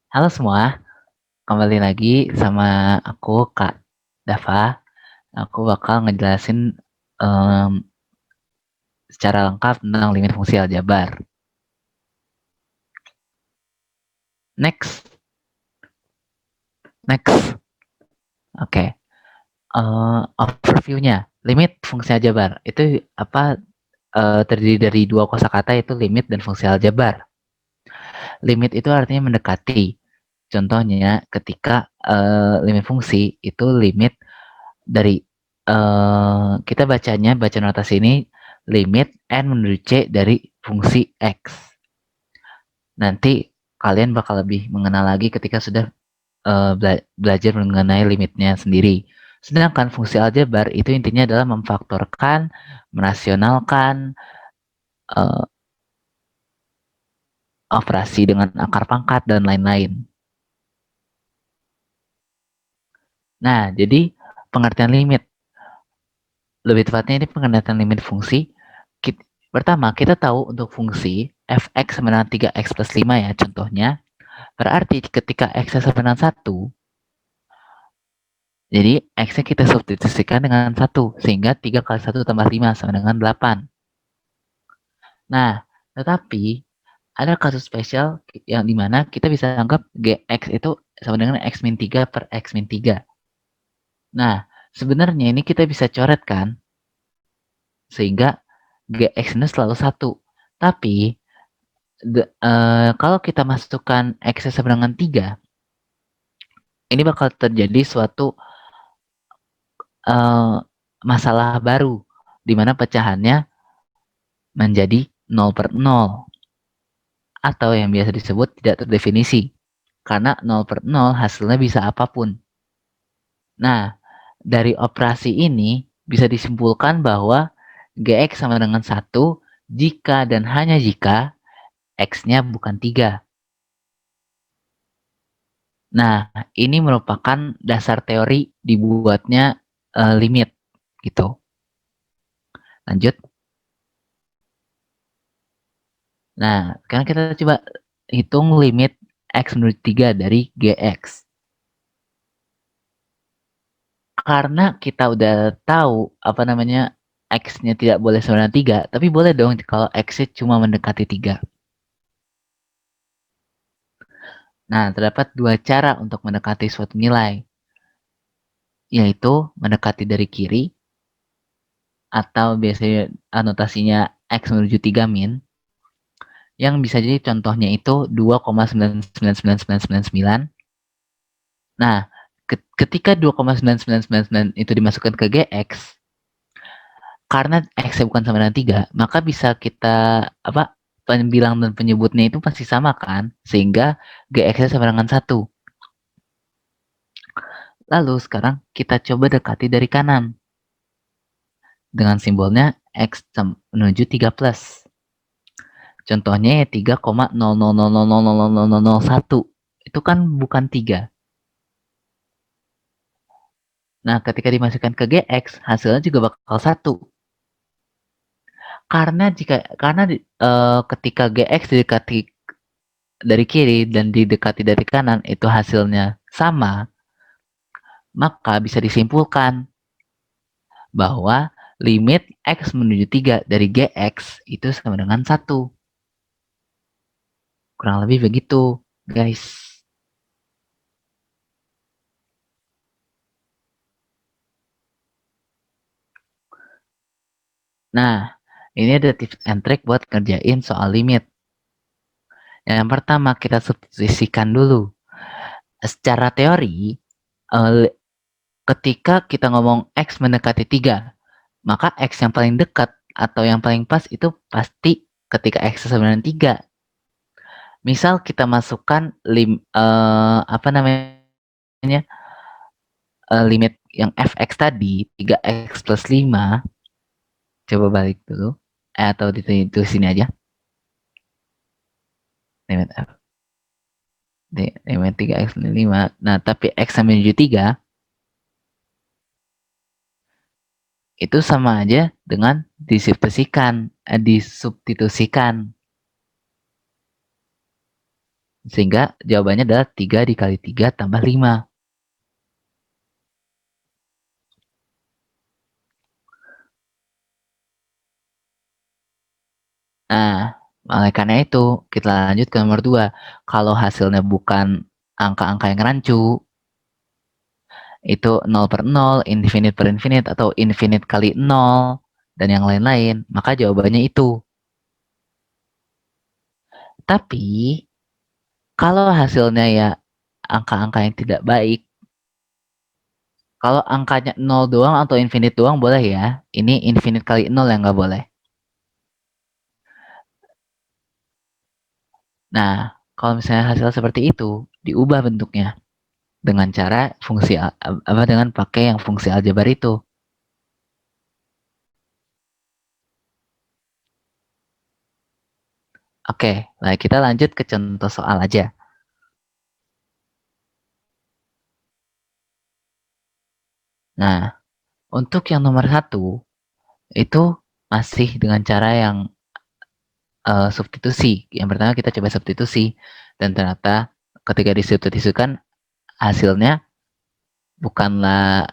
Halo semua, kembali lagi sama aku Kak Dava. Aku bakal ngejelasin em, secara lengkap tentang limit fungsi aljabar. Next, next. Oke, overview-nya. Limit fungsi aljabar itu apa? Terdiri dari dua kosakata yaitu limit dan fungsi aljabar. Limit itu artinya mendekati. Contohnya ketika limit fungsi itu limit dari kita baca notasi ini limit n menuju c dari fungsi x. Nanti kalian bakal lebih mengenal lagi ketika sudah belajar mengenai limitnya sendiri. Sedangkan fungsi aljabar itu intinya adalah memfaktorkan, merasionalkan uh, operasi dengan akar pangkat dan lain-lain. Nah, jadi pengertian limit. Lebih tepatnya ini pengertian limit fungsi. Pertama, kita tahu untuk fungsi fx sama dengan 3x plus 5 ya contohnya. Berarti ketika x sama dengan 1, jadi x-nya kita substitusikan dengan 1. Sehingga 3 kali 1 tambah 5 sama dengan 8. Nah, tetapi ada kasus spesial yang dimana kita bisa anggap gx itu sama dengan x min 3 per x min 3. Nah, sebenarnya ini kita bisa coret kan? Sehingga gx ini selalu 1. Tapi kalau kita masukkan x sama dengan 3, ini bakal terjadi suatu masalah baru, di mana pecahannya menjadi 0 per 0, atau yang biasa disebut tidak terdefinisi, karena 0 per 0 hasilnya bisa apapun. Nah, dari operasi ini bisa disimpulkan bahwa gx sama dengan 1 jika dan hanya jika x-nya bukan 3. Nah, ini merupakan dasar teori dibuatnya limit gitu. Lanjut. Nah, sekarang kita coba hitung limit x menuju 3 dari gx. Karena kita udah tahu apa namanya x-nya tidak boleh sama dengan 3, tapi boleh dong kalau x-nya cuma mendekati 3. Nah, terdapat dua cara untuk mendekati suatu nilai, yaitu mendekati dari kiri, atau biasanya anotasinya x menuju 3 min, yang bisa jadi contohnya itu 2,999999. Nah, ketika 2,9999 itu dimasukkan ke gx, karena x bukan sama dengan 3, maka bisa kita penbilang dan penyebutnya itu pasti sama kan, sehingga gx sama dengan 1. Lalu sekarang kita coba dekati dari kanan dengan simbolnya x menuju 3 plus. Contohnya ya 3,00000001. Itu kan bukan 3. Nah, ketika dimasukkan ke gx, hasilnya juga bakal 1. Karena ketika gx didekati dari kiri dan didekati dari kanan itu hasilnya sama, maka bisa disimpulkan bahwa limit x menuju 3 dari gx itu sama dengan 1. Kurang lebih begitu, guys. Nah, ini ada tips and trick buat ngerjain soal limit. Yang pertama, kita substitusikan dulu. Secara teori, ketika kita ngomong x mendekati 3, maka x yang paling dekat atau yang paling pas itu pasti ketika x sama dengan 3. Misal kita masukkan limit yang fx tadi 3x plus 5. Coba balik dulu. Atau di sini aja. Limit f. Limit 3x plus 5. Nah, tapi x sama menuju 3 itu sama aja dengan disubstitusikan. Sehingga jawabannya adalah 3 dikali 3 tambah 5. Nah, oleh karena itu, kita lanjut ke nomor 2. Kalau hasilnya bukan angka-angka yang rancu, itu 0 per 0, infinite per infinite, atau infinite kali 0, dan yang lain-lain, maka jawabannya itu. Tapi, kalau hasilnya ya angka-angka yang tidak baik, kalau angkanya 0 doang atau infinite doang boleh ya. Ini infinite kali 0 yang nggak boleh. Nah, kalau misalnya hasil seperti itu, diubah bentuknya dengan cara fungsi dengan pakai yang fungsi aljabar itu. Oke, nah kita lanjut ke contoh soal aja. Nah, untuk yang nomor 1, itu masih dengan cara yang substitusi. Yang pertama kita coba substitusi, dan ternyata ketika disubstitusikan, hasilnya bukanlah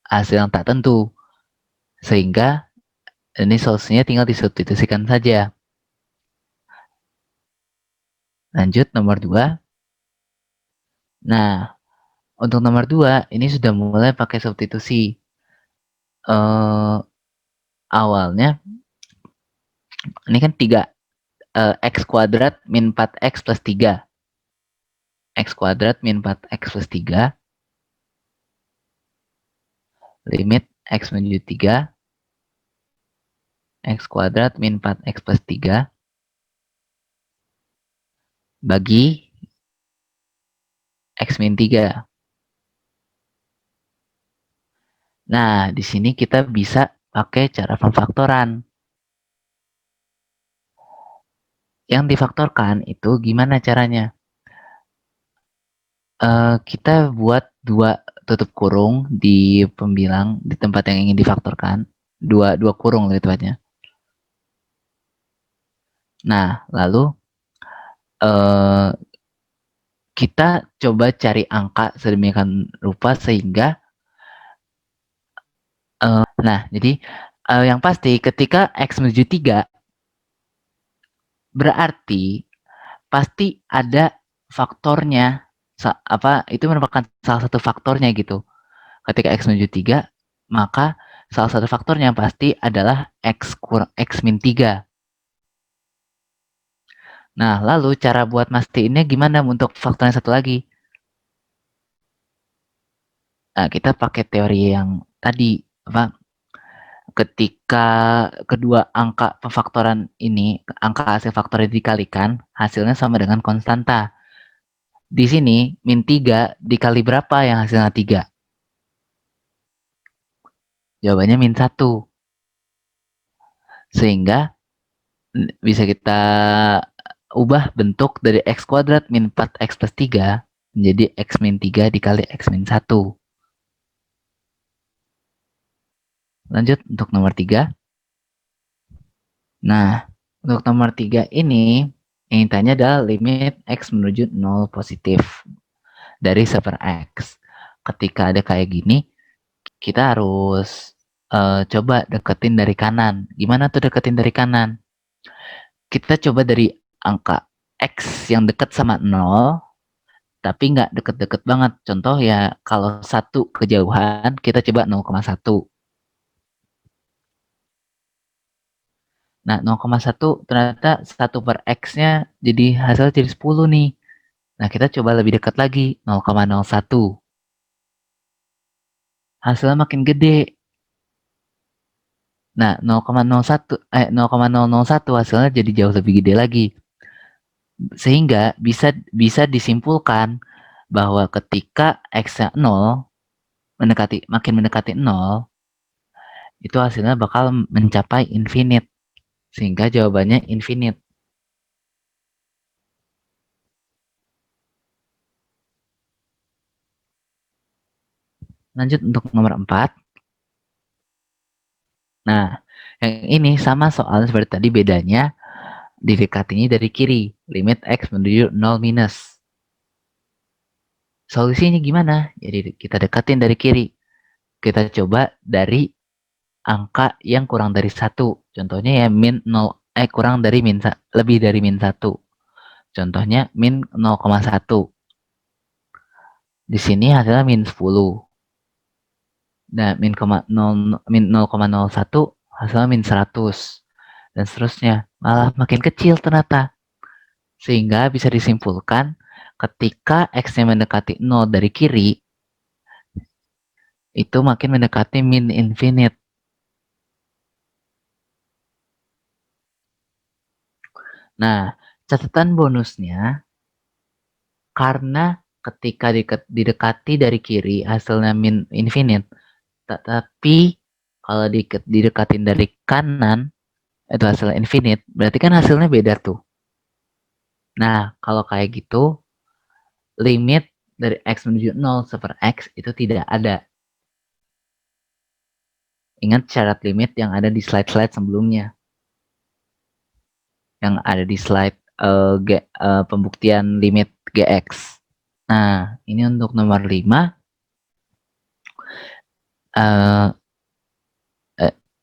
hasil yang tak tentu. Sehingga ini solusinya tinggal disubstitusikan saja. Lanjut nomor 2. Nah, untuk nomor 2, ini sudah mulai pakai substitusi. Awalnya, ini kan 3. X kuadrat min 4X plus 3. X kuadrat min 4X plus 3. Limit X menuju 3. X kuadrat min 4X plus 3. Bagi X min 3. Nah, di sini kita bisa pakai cara pemfaktoran. Yang difaktorkan itu gimana caranya? Kita buat 2 tutup kurung di pembilang di tempat yang ingin difaktorkan. 2 kurung lebih tepatnya. Nah, lalu kita coba cari angka sedemikian rupa sehingga nah, jadi yang pasti ketika X menuju 3, berarti pasti ada faktornya. Itu merupakan salah satu faktornya gitu. Ketika X menuju 3, maka salah satu faktornya pasti adalah X min 3. Nah, lalu cara buat mastiinnya gimana untuk faktor yang satu lagi? Nah, kita pakai teori yang tadi, ketika kedua angka pemfaktoran ini, angka hasil faktornya dikalikan, hasilnya sama dengan konstanta. Di sini, min 3 dikali berapa yang hasilnya 3? Jawabannya min 1. Sehingga bisa kita ubah bentuk dari X kuadrat min 4X plus 3 menjadi X min 3 dikali X min 1. Lanjut untuk nomor 3. Nah, untuk nomor 3 ini, yang ditanya adalah limit X menuju 0 positif dari 1 per X. Ketika ada kayak gini, kita harus coba deketin dari kanan. Gimana tuh deketin dari kanan? Kita coba dari angka X yang dekat sama 0, tapi nggak deket-deket banget. Contoh ya, kalau 1 kejauhan, kita coba 0,1. Nah, 0,1 ternyata 1 per X-nya jadi hasilnya jadi 10 nih. Nah, kita coba lebih dekat lagi, 0,01. Hasilnya makin gede. Nah, 0,001 hasilnya jadi jauh lebih gede lagi. Sehingga bisa disimpulkan bahwa ketika X-nya 0, makin mendekati 0, itu hasilnya bakal mencapai infinite. Sehingga jawabannya infinite. Lanjut untuk nomor 4. Nah, yang ini sama soalnya seperti tadi, bedanya didekatinya dari kiri, limit X menuju 0 minus. Solusinya gimana? Jadi kita dekatin dari kiri. Kita coba dari angka yang kurang dari 1. Contohnya ya min 0, kurang dari lebih dari min 1. Contohnya min 0,1. Di sini hasilnya min 10. Nah, min 0,01 hasilnya min 100. Dan seterusnya. Malah makin kecil ternyata. Sehingga bisa disimpulkan ketika X-nya mendekati 0 dari kiri, itu makin mendekati min infinite. Nah, catatan bonusnya, karena ketika didekati dari kiri hasilnya min infinite, tetapi kalau didekatin dari kanan itu hasilnya infinite, berarti kan hasilnya beda tuh. Nah, kalau kayak gitu, limit dari X menuju 0 super X itu tidak ada. Ingat syarat limit yang ada di slide-slide sebelumnya. Yang ada di slide pembuktian limit GX. Nah, ini untuk nomor 5.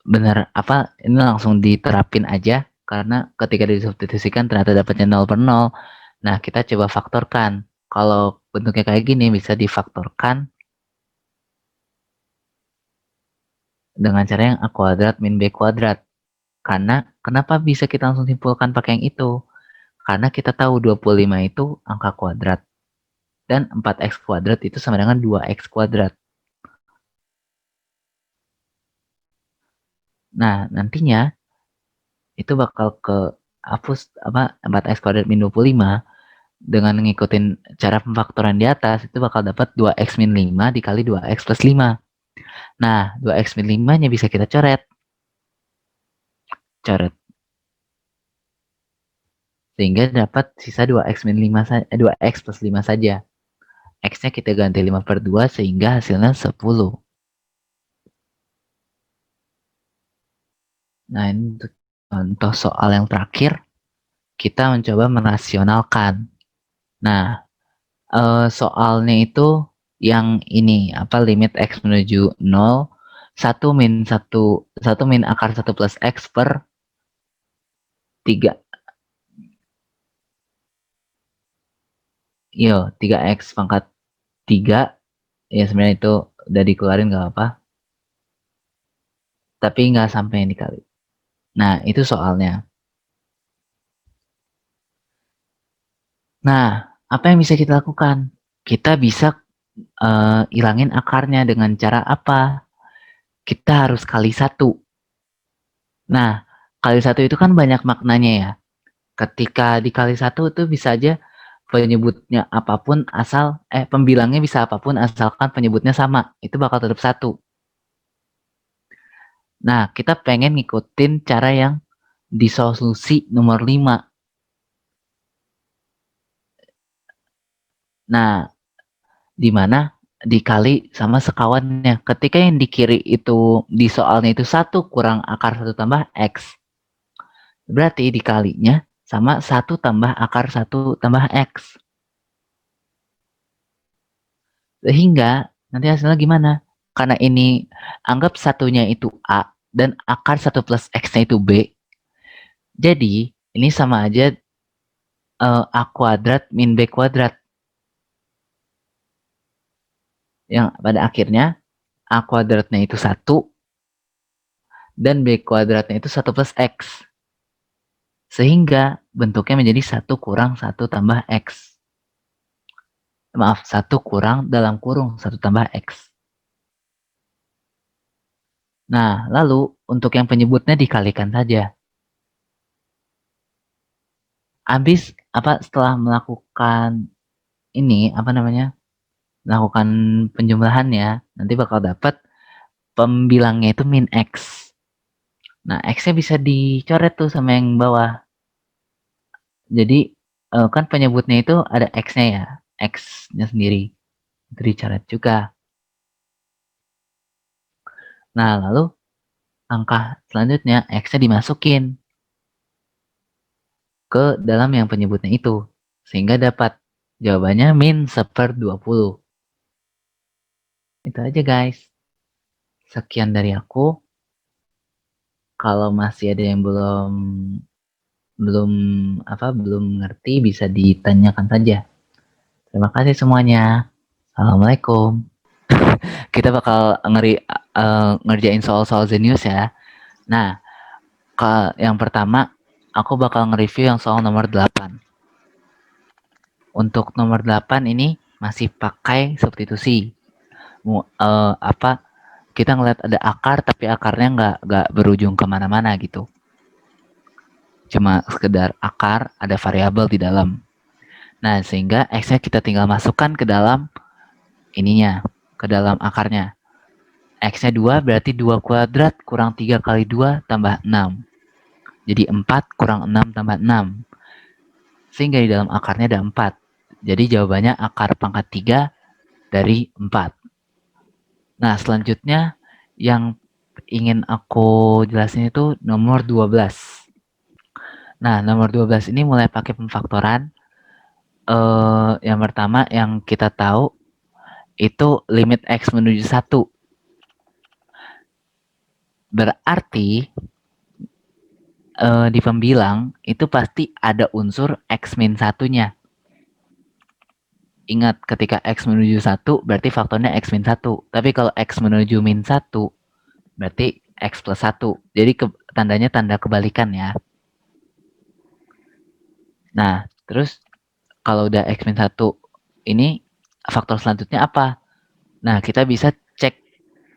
Benar apa, ini langsung diterapin aja. Karena ketika disubstitusikan ternyata dapatnya 0 per 0. Nah, kita coba faktorkan. Kalau bentuknya kayak gini bisa difaktorkan dengan cara yang A kuadrat min B kuadrat. Karena kenapa bisa kita langsung simpulkan pakai yang itu? Karena kita tahu 25 itu angka kuadrat. Dan 4x kuadrat itu sama dengan 2x kuadrat. Nah, nantinya itu bakal ke hapus 4x kuadrat min 25 dengan ngikutin cara pemfaktoran di atas itu bakal dapat 2x min 5 dikali 2x plus 5. Nah, 2x min 5-nya bisa kita coret. Sehingga dapat sisa 2x min 5 2x plus 5 saja. X-nya kita ganti 5 per 2 sehingga hasilnya 10. Nah, ini untuk contoh soal yang terakhir. Kita mencoba merasionalkan. Nah, soalnya itu yang ini, limit X menuju 0, 1 min akar 1 plus X per 3. Yo, 3X pangkat 3. Ya sebenarnya itu udah dikeluarin gak apa-apa. Tapi nggak sampai yang dikali. Nah, itu soalnya. Nah, apa yang bisa kita lakukan? Kita bisa ilangin akarnya dengan cara apa? Kita harus kali 1. Nah, kali 1 itu kan banyak maknanya ya. Ketika dikali 1 itu bisa aja penyebutnya apapun pembilangnya bisa apapun asalkan penyebutnya sama. Itu bakal tetap 1. Nah, kita pengen ngikutin cara yang di solusi nomor 5. Nah, di mana dikali sama sekawannya. Ketika yang di kiri itu di soalnya itu 1 kurang akar 1 tambah X. Berarti dikalinya sama 1 tambah akar 1 tambah X. Sehingga nanti hasilnya gimana? Karena ini anggap satunya itu A dan akar 1 plus X-nya itu B. Jadi ini sama aja A kuadrat min B kuadrat. Yang pada akhirnya A kuadratnya itu 1 dan B kuadratnya itu 1 plus X. Sehingga bentuknya menjadi 1 kurang 1 tambah X. Maaf, 1 kurang dalam kurung 1 tambah X. Nah, lalu untuk yang penyebutnya dikalikan saja. Habis setelah melakukan ini melakukan penjumlahannya, nanti bakal dapat pembilangnya itu min X. Nah, X-nya bisa dicoret tuh sama yang bawah. Jadi kan penyebutnya itu ada X-nya ya, X-nya sendiri. Itu dicoret juga. Nah, lalu langkah selanjutnya X-nya dimasukin. ke dalam yang penyebutnya itu. Sehingga dapat jawabannya min 1/20. Itu aja guys. Sekian dari aku. Kalau masih ada yang belum ngerti bisa ditanyakan saja. Terima kasih semuanya. Assalamualaikum. Kita bakal ngerjain soal-soal Zenius ya. Nah, yang pertama aku bakal nge-review yang soal nomor 8. Untuk nomor 8 ini masih pakai substitusi. Kita ngeliat ada akar tapi akarnya nggak berujung kemana-mana gitu. Cuma sekedar akar, ada variabel di dalam. Nah, sehingga X-nya kita tinggal masukkan ke dalam ininya, ke dalam akarnya. X-nya 2 berarti 2 kuadrat kurang 3 kali 2 tambah 6. Jadi 4 kurang 6 tambah 6. Sehingga di dalam akarnya ada 4. Jadi jawabannya akar pangkat 3 dari 4. Nah, selanjutnya yang ingin aku jelasin itu nomor 12. Nah, nomor 12 ini mulai pakai pemfaktoran. Yang pertama yang kita tahu itu limit X menuju 1. Berarti di pembilang itu pasti ada unsur X min 1-nya. Ingat, ketika X menuju 1 berarti faktornya X min 1. Tapi kalau X menuju min 1 berarti X plus 1. Jadi tandanya tanda kebalikan ya. Nah, terus kalau udah X min 1 ini faktor selanjutnya apa? Nah, kita bisa cek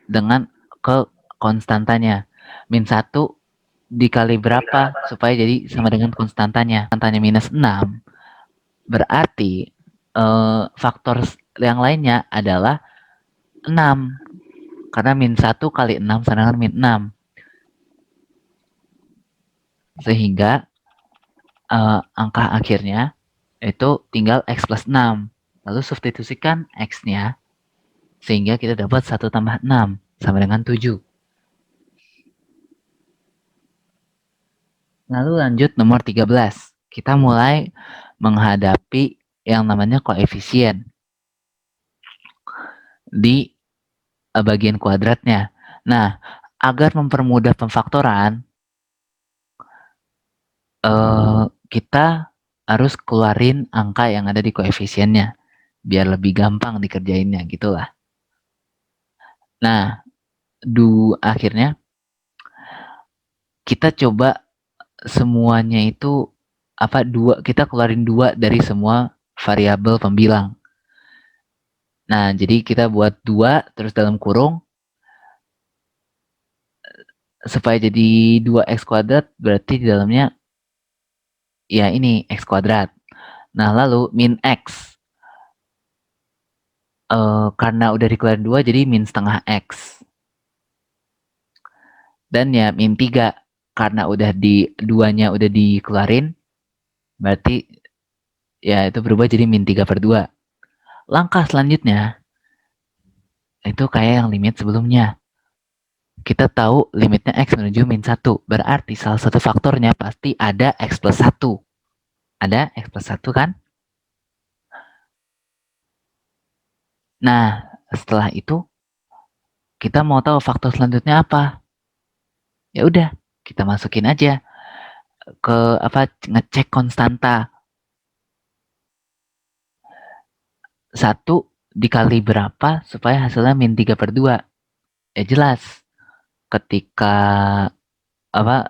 dengan ke konstantanya. Min 1 dikali berapa supaya jadi sama dengan konstantanya. Konstantanya minus 6. Berarti faktor yang lainnya adalah 6. Karena min 1 kali 6 sama dengan min 6. Sehingga angka akhirnya itu tinggal X plus 6. Lalu substitusikan X-nya. Sehingga kita dapat 1 tambah 6 sama dengan 7. Lalu lanjut nomor 13. Kita mulai menghadapi yang namanya koefisien di bagian kuadratnya. Nah, agar mempermudah pemfaktoran, kita harus keluarin angka yang ada di koefisiennya biar lebih gampang dikerjainnya gitulah. Nah, akhirnya kita coba semuanya itu kita keluarin 2 dari semua variabel pembilang. Nah, jadi kita buat 2 terus dalam kurung supaya jadi 2x kuadrat berarti di dalamnya ya ini x kuadrat. Nah, lalu min x. Karena udah dikeluarin 2 jadi min setengah x. Dan ya min 3 karena udah 2-nya udah dikeluarin berarti ya itu berubah jadi min 3/2. Langkah selanjutnya itu kayak yang limit sebelumnya. Kita tahu limitnya X menuju min 1. Berarti salah satu faktornya pasti ada X plus 1. Ada X plus 1 kan? Nah, setelah itu kita mau tahu faktor selanjutnya apa? Ya udah, kita masukin aja ke ngecek konstanta. 1 dikali berapa supaya hasilnya min 3/2. Ya jelas. Ketika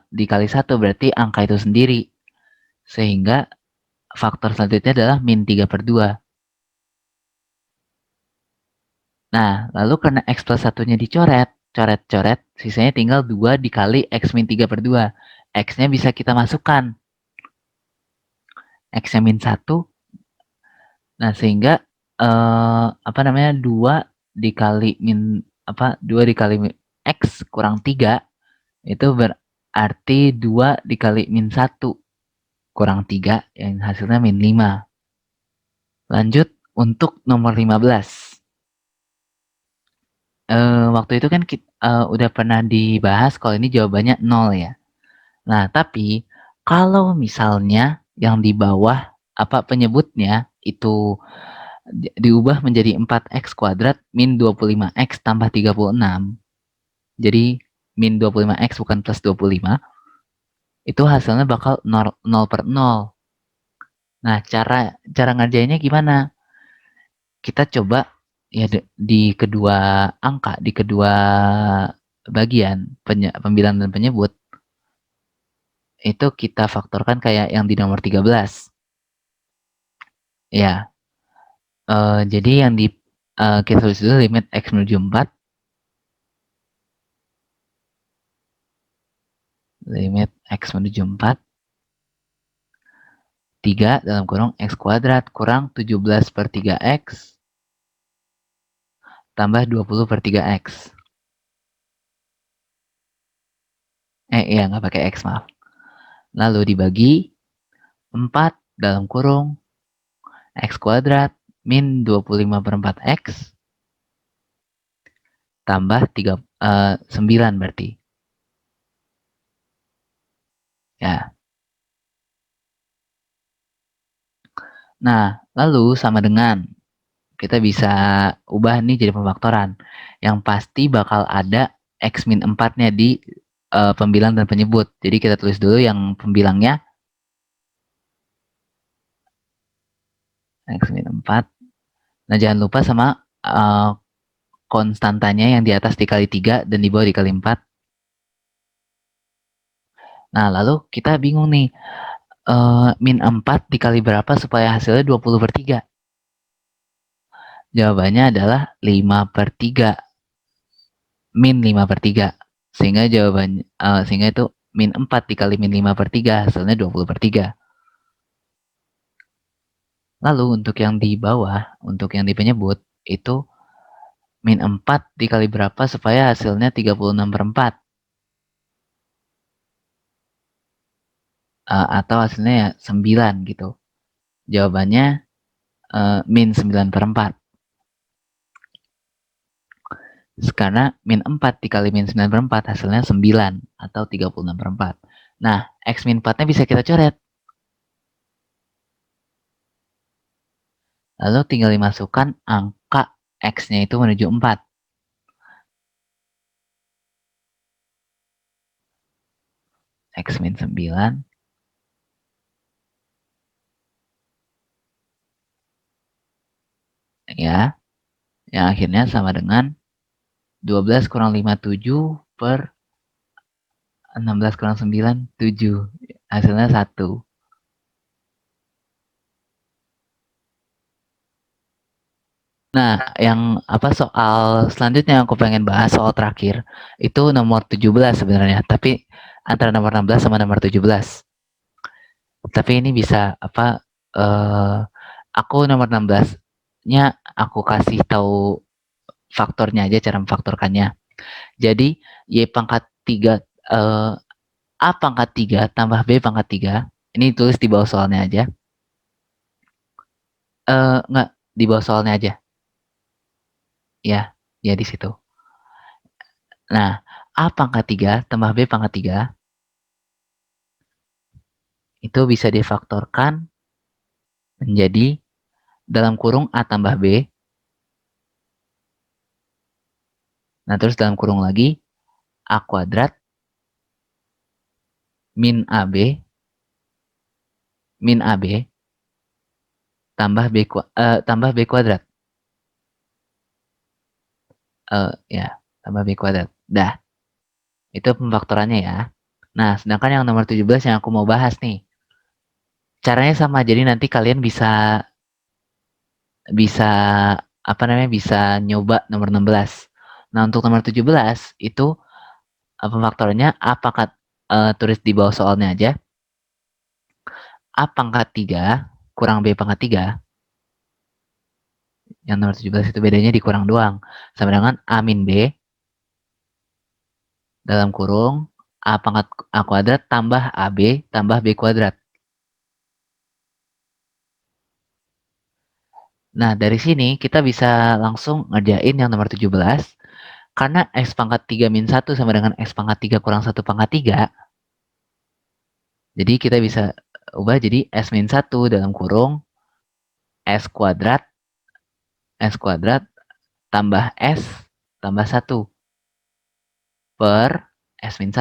dikali 1 berarti angka itu sendiri. Sehingga faktor selanjutnya adalah min 3/2. Nah, lalu karena X plus 1-nya dicoret, coret-coret, sisanya tinggal 2 dikali X min 3/2. X-nya bisa kita masukkan. X-nya min 1. Nah, sehingga 2 dikali min 2 dikali X kurang 3 itu berarti 2 dikali min 1 kurang 3 yang hasilnya min 5. Lanjut untuk nomor 15. Waktu itu kan udah pernah dibahas kalau ini jawabannya 0 ya. Nah, tapi kalau misalnya yang di bawah penyebutnya itu diubah menjadi 4x kuadrat min 25x tambah 36. Jadi min 25x bukan plus 25. Itu hasilnya bakal 0/0. Nah, cara ngerjainnya gimana? Kita coba ya di kedua angka, di kedua bagian pembilang dan penyebut itu kita faktorkan kayak yang di nomor 13. Ya, jadi yang kita tulis dulu limit x menuju 4. Limit x menuju 4. 3 dalam kurung x kuadrat kurang 17/3x tambah 20/3x. Iya, nggak pakai x, maaf. Lalu dibagi 4 dalam kurung x kuadrat min 25/4x tambah 9 berarti. Ya. Nah, lalu sama dengan kita bisa ubah nih jadi pemfaktoran. Yang pasti bakal ada x min 4-nya di pembilang dan penyebut. Jadi kita tulis dulu yang pembilangnya x min 4. Nah, jangan lupa sama konstantanya yang di atas dikali 3 dan di bawah dikali 4. Nah, lalu kita bingung nih, min 4 dikali berapa supaya hasilnya 20/3? Jawabannya adalah 5/3. Min 5/3. Sehingga jawabannya, sehingga itu min 4 dikali min 5/3 hasilnya 20/3. Lalu untuk yang di bawah, untuk yang di penyebut, itu min 4 dikali berapa supaya hasilnya 36/4. Atau hasilnya ya 9 gitu. Jawabannya min 9/4. Karena min 4 dikali min 9/4 hasilnya 9 atau 36/4. Nah, x min 4-nya bisa kita coret. Lalu tinggal dimasukkan angka x-nya itu menuju 4. X min 9. Ya, yang akhirnya sama dengan 12 kurang 5, 7 per 16 kurang 9, 7. Hasilnya 1. Nah, yang soal selanjutnya yang aku pengen bahas, soal terakhir, itu nomor 17 sebenarnya, tapi antara nomor 16 sama nomor 17. Tapi ini bisa aku nomor 16-nya aku kasih tahu faktornya aja, cara memfaktorkannya. Jadi y pangkat 3 a pangkat 3 tambah b pangkat 3. Ini tulis di bawah soalnya aja. Enggak, di bawah soalnya aja. Ya, ya di situ. Nah, a pangkat 3 tambah b pangkat 3 itu bisa difaktorkan menjadi dalam kurung a tambah b. Nah, terus dalam kurung lagi a kuadrat min ab tambah b kuadrat. Ya, tambah b kuadrat. Dah. Itu pemfaktorannya ya. Nah, sedangkan yang nomor 17 yang aku mau bahas nih. Caranya sama, jadi nanti kalian bisa bisa nyoba nomor 16. Nah, untuk nomor 17 itu pemfaktorannya a pangkat tulis di bawah soalnya aja. A pangkat 3 kurang b pangkat 3. Yang nomor 17 itu bedanya dikurang doang. Sama dengan a min b dalam kurung a pangkat a kuadrat tambah ab tambah b kuadrat. Nah, dari sini kita bisa langsung ngerjain yang nomor 17. Karena x pangkat 3 min 1 sama dengan x pangkat 3 kurang 1 pangkat 3. Jadi kita bisa ubah jadi S-1 dalam kurung S kuadrat tambah S tambah 1 per S-1.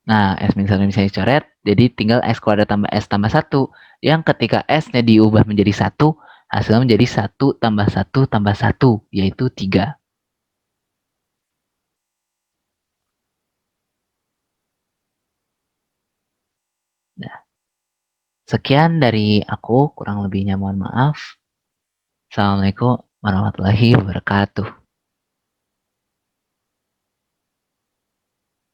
Nah, S-1 bisa dicoret, jadi tinggal S kuadrat tambah S tambah 1, yang ketika S-nya diubah menjadi 1, hasilnya menjadi 1 tambah 1 tambah 1, yaitu 3. Nah, sekian dari aku, kurang lebihnya mohon maaf. Assalamualaikum warahmatullahi wabarakatuh.